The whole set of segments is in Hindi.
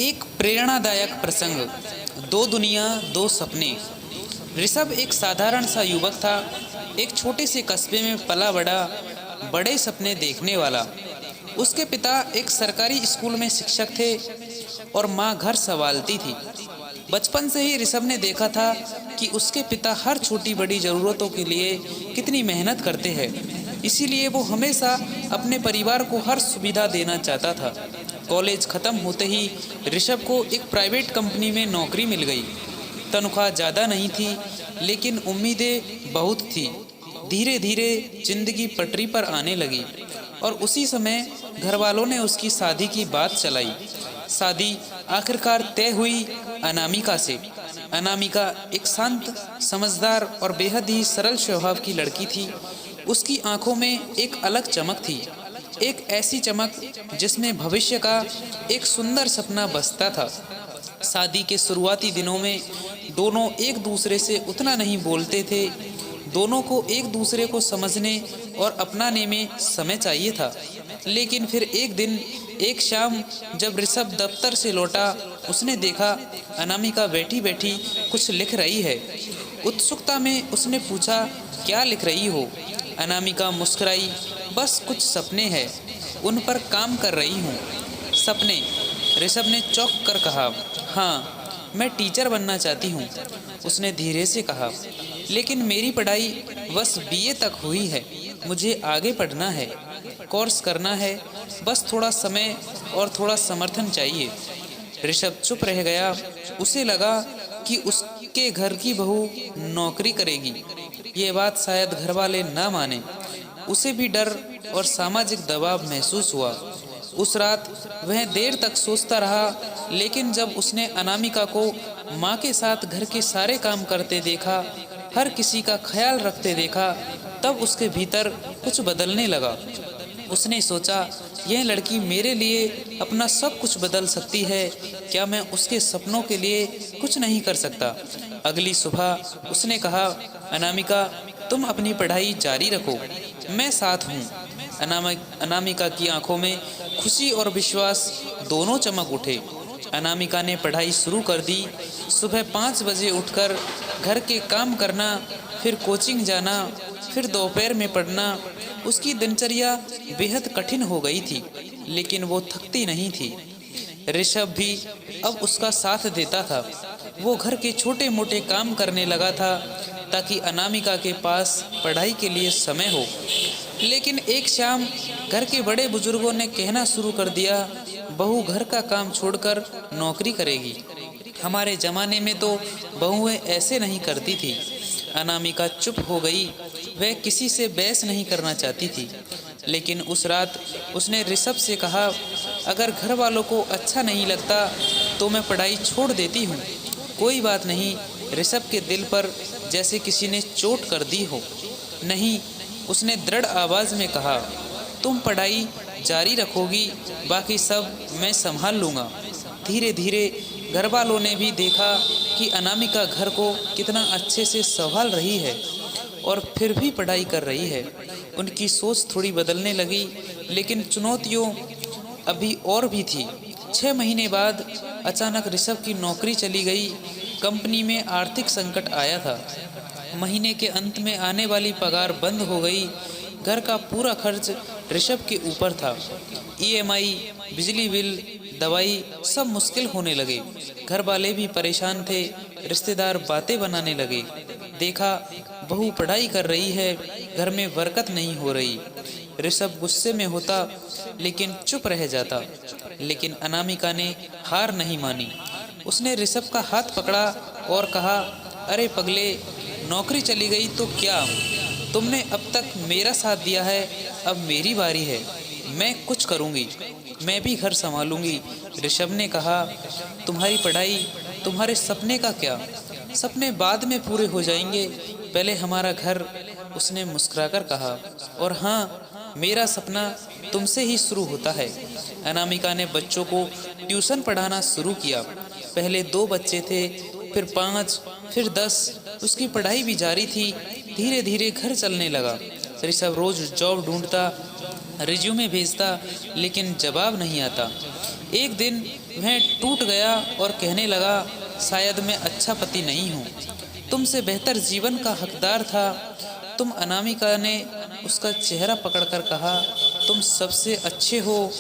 एक प्रेरणादायक प्रसंग। दो दुनिया दो सपने। ऋषभ एक साधारण सा युवक था, एक छोटे से कस्बे में पला बड़ा, बड़े सपने देखने वाला। उसके पिता एक सरकारी स्कूल में शिक्षक थे और माँ घर संभालती थी। बचपन से ही ऋषभ ने देखा था कि उसके पिता हर छोटी बड़ी ज़रूरतों के लिए कितनी मेहनत करते हैं। इसीलिए वो हमेशा अपने परिवार को हर सुविधा देना चाहता था। कॉलेज ख़त्म होते ही ऋषभ को एक प्राइवेट कंपनी में नौकरी मिल गई। तनख्वाह ज़्यादा नहीं थी, लेकिन उम्मीदें बहुत थी। धीरे धीरे जिंदगी पटरी पर आने लगी और उसी समय घर वालों ने उसकी शादी की बात चलाई। शादी आखिरकार तय हुई अनामिका से। अनामिका एक शांत, समझदार और बेहद ही सरल स्वभाव की लड़की थी। उसकी आंखों में एक अलग चमक थी, एक ऐसी चमक जिसमें भविष्य का एक सुंदर सपना बसता था। शादी के शुरुआती दिनों में दोनों एक दूसरे से उतना नहीं बोलते थे। दोनों को एक दूसरे को समझने और अपनाने में समय चाहिए था। लेकिन फिर एक दिन, एक शाम, जब ऋषभ दफ्तर से लौटा, उसने देखा अनामिका बैठी बैठी कुछ लिख रही है। उत्सुकता में उसने पूछा, क्या लिख रही हो? अनामिका मुस्कुराई, बस कुछ सपने हैं, उन पर काम कर रही हूँ। सपने? ऋषभ ने चौंक कर कहा। हाँ, मैं टीचर बनना चाहती हूँ, उसने धीरे से कहा। लेकिन मेरी पढ़ाई बस बीए तक हुई है, मुझे आगे पढ़ना है, कोर्स करना है, बस थोड़ा समय और थोड़ा समर्थन चाहिए। ऋषभ चुप रह गया। उसे लगा कि उसके घर की बहू नौकरी करेगी। ये बात शायद घर वाले ना माने। उसे भी डर और सामाजिक दबाव महसूस हुआ। उस रात वह देर तक सोचता रहा, लेकिन जब उसने अनामिका को माँ के साथ घर के सारे काम करते देखा, हर किसी का ख्याल रखते देखा, तब उसके भीतर कुछ बदलने लगा। उसने सोचा, यह लड़की मेरे लिए अपना सब कुछ बदल सकती है। क्या मैं उसके सपनों के लिए कुछ नहीं कर सकता? अगली सुबह उसने कहा, अनामिका, तुम अपनी पढ़ाई जारी रखो, मैं साथ हूँ। अनामिका की आंखों में खुशी और विश्वास दोनों चमक उठे। अनामिका ने पढ़ाई शुरू कर दी। सुबह 5 बजे उठकर घर के काम करना, फिर कोचिंग जाना, फिर दोपहर में पढ़ना। उसकी दिनचर्या बेहद कठिन हो गई थी, लेकिन वो थकती नहीं थी। ऋषभ भी अब उसका साथ देता था। वो घर के छोटे मोटे काम करने लगा था ताकि अनामिका के पास पढ़ाई के लिए समय हो। लेकिन एक शाम घर के बड़े बुजुर्गों ने कहना शुरू कर दिया, बहू घर का काम छोड़कर नौकरी करेगी। हमारे ज़माने में तो बहुएं ऐसे नहीं करती थी। अनामिका चुप हो गई। वह किसी से बहस नहीं करना चाहती थी। लेकिन उस रात उसने ऋषभ से कहा, अगर घर वालों को अच्छा नहीं लगता तो मैं पढ़ाई छोड़ देती हूँ। कोई बात नहीं। ऋषभ के दिल पर जैसे किसी ने चोट कर दी हो। नहीं, उसने दृढ़ आवाज़ में कहा, तुम पढ़ाई जारी रखोगी, बाकी सब मैं संभाल लूँगा। धीरे धीरे घर वालों ने भी देखा कि अनामिका घर को कितना अच्छे से संभाल रही है और फिर भी पढ़ाई कर रही है। उनकी सोच थोड़ी बदलने लगी, लेकिन चुनौतियों अभी और भी थी। 6 महीने बाद अचानक ऋषभ की नौकरी चली गई। कंपनी में आर्थिक संकट आया था। महीने के अंत में आने वाली पगार बंद हो गई। घर का पूरा खर्च ऋषभ के ऊपर था। ईएमआई, बिजली बिल, दवाई, सब मुश्किल होने लगे। घर वाले भी परेशान थे। रिश्तेदार बातें बनाने लगे। देखा, बहू पढ़ाई कर रही है, घर में बरकत नहीं हो रही। ऋषभ गुस्से में होता, लेकिन चुप रह जाता। लेकिन अनामिका ने हार नहीं मानी। उसने ऋषभ का हाथ पकड़ा और कहा, अरे पगले, नौकरी चली गई तो क्या? तुमने अब तक मेरा साथ दिया है, अब मेरी बारी है। मैं कुछ करूँगी, मैं भी घर संभालूंगी। ऋषभ ने कहा, तुम्हारी पढ़ाई, तुम्हारे सपने का क्या? सपने बाद में पूरे हो जाएंगे, पहले हमारा घर, उसने मुस्कुराकर कहा। और हाँ, मेरा सपना तुमसे ही शुरू होता है। अनामिका ने बच्चों को ट्यूशन पढ़ाना शुरू किया। पहले 2 बच्चे थे, फिर 5, फिर 10। उसकी पढ़ाई भी जारी थी। धीरे धीरे घर चलने लगा। ऋषभ रोज जॉब ढूंढता, रिज्यूमे भेजता, लेकिन जवाब नहीं आता। एक दिन वह टूट गया और कहने लगा, शायद मैं अच्छा पति नहीं हूँ, तुमसे बेहतर जीवन का हकदार था तुम। अनामिका ने उसका चेहरा पकड़कर कहा, तुम सबसे अच्छे हो।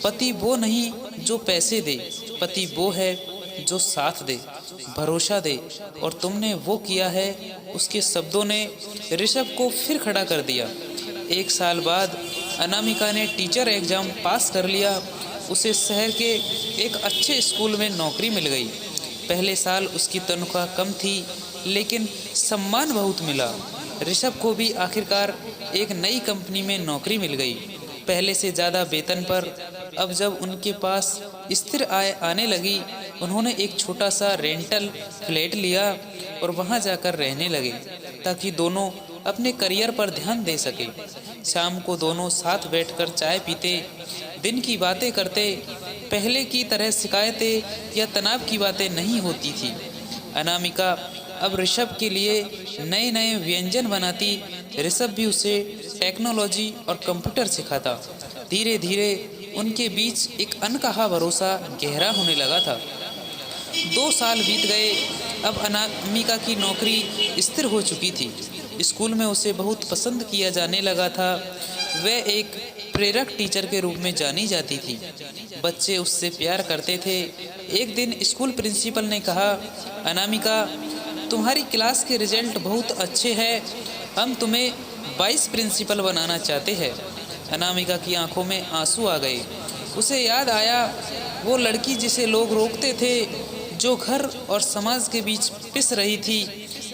पति वो नहीं जो पैसे दे, पति वो है जो साथ दे, भरोसा दे, और तुमने वो किया है। उसके शब्दों ने ऋषभ को फिर खड़ा कर दिया। 1 साल बाद अनामिका ने टीचर एग्जाम पास कर लिया। उसे शहर के एक अच्छे स्कूल में नौकरी मिल गई। पहले साल उसकी तनख्वाह कम थी, लेकिन सम्मान बहुत मिला। ऋषभ को भी आखिरकार एक नई कंपनी में नौकरी मिल गई, पहले से ज़्यादा वेतन पर। अब जब उनके पास स्थिर आय आने लगी, उन्होंने एक छोटा सा रेंटल फ्लैट लिया और वहां जाकर रहने लगे, ताकि दोनों अपने करियर पर ध्यान दे सके। शाम को दोनों साथ बैठकर चाय पीते, दिन की बातें करते। पहले की तरह शिकायतें या तनाव की बातें नहीं होती थी। अनामिका अब ऋषभ के लिए नए नए व्यंजन बनाती, ऋषभ भी उसे टेक्नोलॉजी और कंप्यूटर सिखाता। धीरे धीरे उनके बीच एक अनकहा भरोसा गहरा होने लगा था। 2 साल बीत गए। अब अनामिका की नौकरी स्थिर हो चुकी थी। स्कूल में उसे बहुत पसंद किया जाने लगा था। वह एक प्रेरक टीचर के रूप में जानी जाती थी। बच्चे उससे प्यार करते थे। एक दिन स्कूल प्रिंसिपल ने कहा, अनामिका, तुम्हारी क्लास के रिजल्ट बहुत अच्छे हैं, हम तुम्हें वाइस प्रिंसिपल बनाना चाहते हैं। अनामिका की आंखों में आंसू आ गए। उसे याद आया वो लड़की जिसे लोग रोकते थे, जो घर और समाज के बीच पिस रही थी,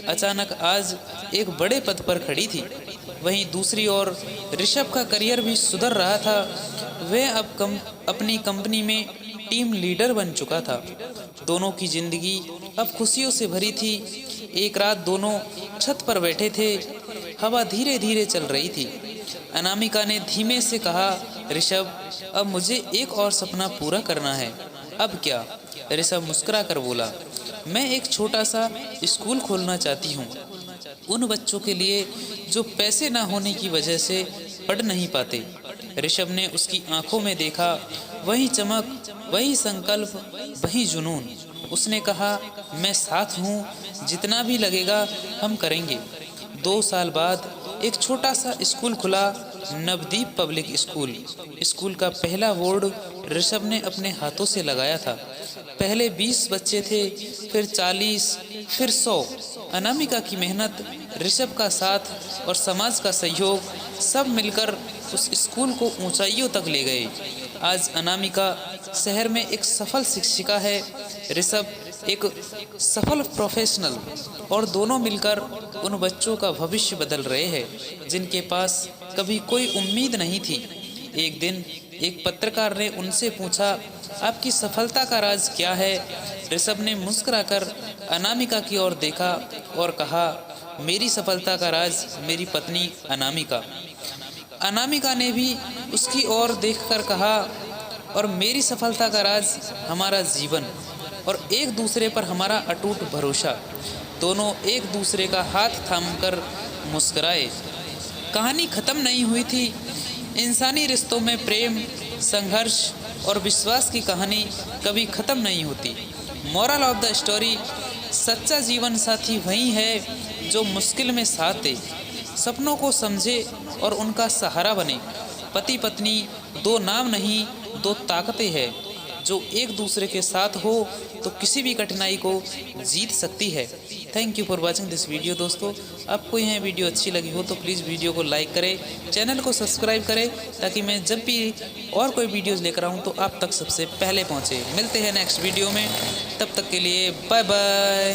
अचानक आज एक बड़े पद पर खड़ी थी। वहीं दूसरी ओर ऋषभ का करियर भी सुधर रहा था। वह अब अपनी कंपनी में टीम लीडर बन चुका था। दोनों की जिंदगी अब खुशियों से भरी थी। एक रात दोनों छत पर बैठे थे। हवा धीरे धीरे चल रही थी। अनामिका ने धीमे से कहा, ऋषभ, अब मुझे एक और सपना पूरा करना है। अब क्या? ऋषभ मुस्कुरा कर बोला, मैं एक छोटा सा स्कूल खोलना चाहती हूँ, उन बच्चों के लिए जो पैसे ना होने की वजह से पढ़ नहीं पाते। ऋषभ ने उसकी आंखों में देखा, वही चमक, वही संकल्प, वही जुनून। उसने कहा, मैं साथ हूँ, जितना भी लगेगा हम करेंगे। 2 साल बाद एक छोटा सा स्कूल खुला, नवदीप पब्लिक स्कूल। स्कूल का पहला बोर्ड ऋषभ ने अपने हाथों से लगाया था। पहले 20 बच्चे थे, फिर 40, फिर 100। अनामिका की मेहनत, ऋषभ का साथ और समाज का सहयोग सब मिलकर उस स्कूल को ऊंचाइयों तक ले गए। आज अनामिका शहर में एक सफल शिक्षिका है, ऋषभ एक सफल प्रोफेशनल, और दोनों मिलकर उन बच्चों का भविष्य बदल रहे हैं जिनके पास कभी कोई उम्मीद नहीं थी। एक दिन एक पत्रकार ने उनसे पूछा, आपकी सफलता का राज क्या है? ऋषभ ने मुस्कुराकर अनामिका की ओर देखा और कहा, मेरी सफलता का राज मेरी पत्नी अनामिका। अनामिका ने भी उसकी ओर देखकर कहा, और मेरी सफलता का राज हमारा जीवन और एक दूसरे पर हमारा अटूट भरोसा। दोनों एक दूसरे का हाथ थामकर मुस्कुराए। कहानी खत्म नहीं हुई थी। इंसानी रिश्तों में प्रेम, संघर्ष और विश्वास की कहानी कभी खत्म नहीं होती। मोरल ऑफ द स्टोरी, सच्चा जीवन साथी वही है जो मुश्किल में साथ दे, सपनों को समझे और उनका सहारा बने। पति पत्नी 2 नाम नहीं, 2 ताकतें हैं जो एक दूसरे के साथ हो तो किसी भी कठिनाई को जीत सकती है। Thank you for watching this video. दोस्तों, आपको यह वीडियो अच्छी लगी हो तो प्लीज़ वीडियो को लाइक करें, चैनल को सब्सक्राइब करें, ताकि मैं जब भी और कोई वीडियोज़ लेकर आऊँ तो आप तक सबसे पहले पहुँचे। मिलते हैं नेक्स्ट वीडियो में, तब तक के लिए बाय बाय।